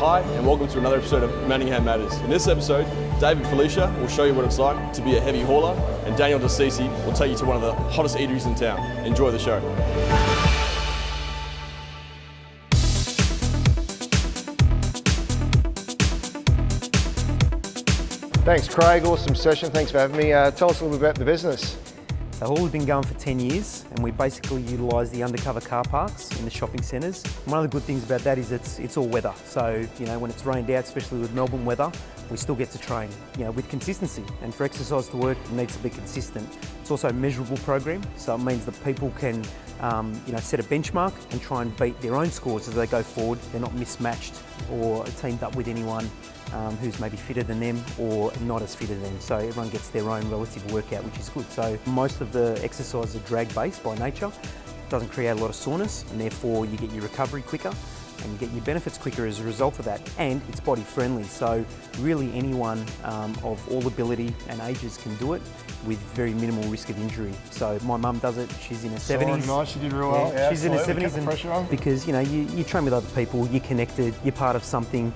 Hi, and welcome to another episode of Manningham Matters. In this episode, David Felicia will show you what it's like to be a heavy hauler, and Daniel DeCisi will take you to one of the hottest eateries in town. Enjoy the show. Thanks, Craig. Awesome session. Thanks for having me. Tell us a little bit about the business. So Hall has been going for 10 years and we basically utilise the undercover car parks in the shopping centres. One of the good things about that is it's all weather. So, when it's rained out, especially with Melbourne weather, we still get to train, with consistency. And for exercise to work, it needs to be consistent. It's also a measurable program, so it means that people can set a benchmark and try and beat their own scores as they go forward. They're not mismatched or teamed up with anyone who's maybe fitter than them or not as fit as them. So everyone gets their own relative workout, which is good. So most of the exercises are drag-based by nature. It doesn't create a lot of soreness, and therefore you get your recovery quicker and you get your benefits quicker as a result of that. And it's body friendly, so really anyone of all ability and ages can do it with very minimal risk of injury. So my mum does it, she's in her 70s. Nice, she did real well. Yeah, she's in her 70s, kept the pressure on. Because you train with other people, you're connected, you're part of something.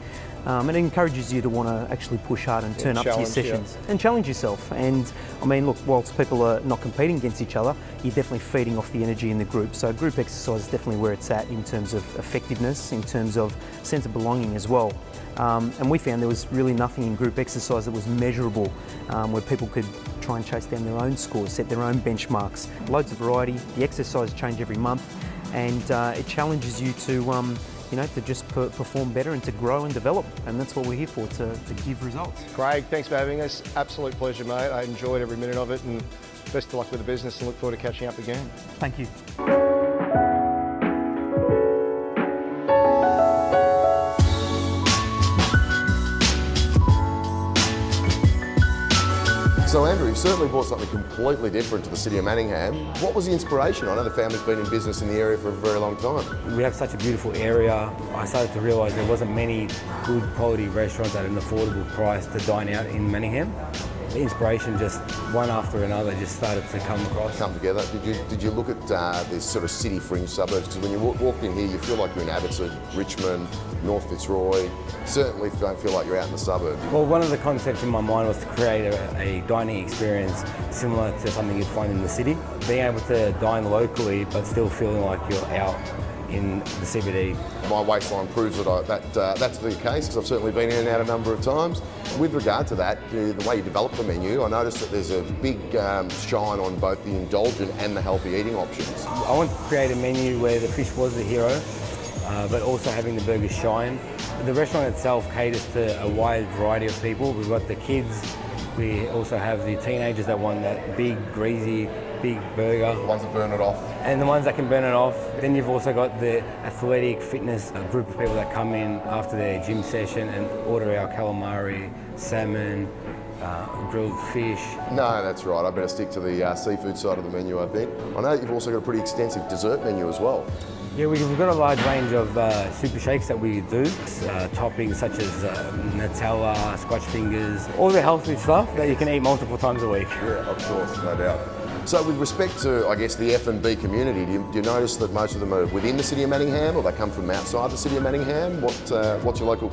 And it encourages you to want to actually push hard and turn up to your sessions and challenge yourself. And look, whilst people are not competing against each other, you're definitely feeding off the energy in the group. So group exercise is definitely where it's at in terms of effectiveness, in terms of sense of belonging as well. And we found there was really nothing in group exercise that was measurable, where people could try and chase down their own scores, set their own benchmarks. Loads of variety, the exercise change every month, and it challenges you to just perform better and to grow and develop. And that's what we're here for, to give results. Craig, thanks for having us. Absolute pleasure, mate. I enjoyed every minute of it, and best of luck with the business and look forward to catching up again. Thank you. So Andrew, you certainly brought something completely different to the city of Manningham. What was the inspiration? I know the family's been in business in the area for a very long time. We have such a beautiful area. I started to realise there wasn't many good quality restaurants at an affordable price to dine out in Manningham. The inspiration, just one after another, just started to come across. Come together. Did you look at this sort of city fringe suburbs? Because when you walk in here, you feel like you're in Abbotsford, Richmond, North Fitzroy. Certainly don't feel like you're out in the suburbs. Well, one of the concepts in my mind was to create a dining experience similar to something you'd find in the city. Being able to dine locally, but still feeling like you're out in the CBD. My waistline proves that that's the case, because I've certainly been in and out a number of times. With regard to that, the way you develop the menu, I noticed that there's a big shine on both the indulgent and the healthy eating options. I want to create a menu where the fish was the hero, but also having the burgers shine. The restaurant itself caters to a wide variety of people. We've got the kids, we also have the teenagers that want that big, greasy, big burger. The ones that burn it off. And the ones that can burn it off. Then you've also got the athletic fitness group of people that come in after their gym session and order our calamari, salmon, grilled fish. No, that's right. I better stick to the seafood side of the menu, I think. I know you've also got a pretty extensive dessert menu as well. Yeah, we've got a large range of super shakes that we do. Toppings such as Nutella, Scotch fingers, all the healthy stuff that you can eat multiple times a week. Yeah, of course, no doubt. So with respect to, I guess, the F&B community, do you notice that most of them are within the city of Manningham, or they come from outside the city of Manningham? What's your local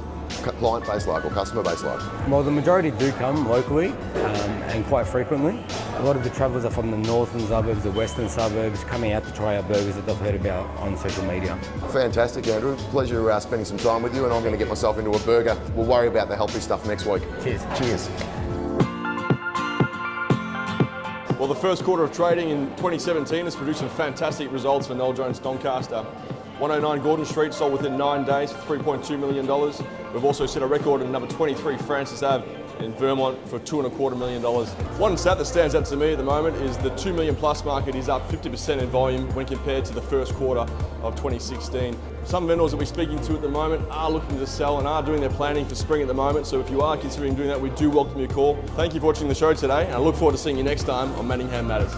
client base like, or customer base like? Well, the majority do come locally and quite frequently. A lot of the travellers are from the northern suburbs, the western suburbs, coming out to try our burgers that they've heard about on social media. Fantastic, Andrew. Pleasure spending some time with you, and I'm going to get myself into a burger. We'll worry about the healthy stuff next week. Cheers. Cheers. Well, the first quarter of trading in 2017 has produced some fantastic results for Noel Jones Doncaster. 109 Gordon Street sold within 9 days for $3.2 million. We've also set a record in number 23 Francis Ave in Vermont for $2.25 million. One stat that stands out to me at the moment is the 2 million plus market is up 50% in volume when compared to the first quarter of 2016. Some vendors that we're speaking to at the moment are looking to sell and are doing their planning for spring at the moment, so if you are considering doing that, we do welcome your call. Thank you for watching the show today, and I look forward to seeing you next time on Manningham Matters.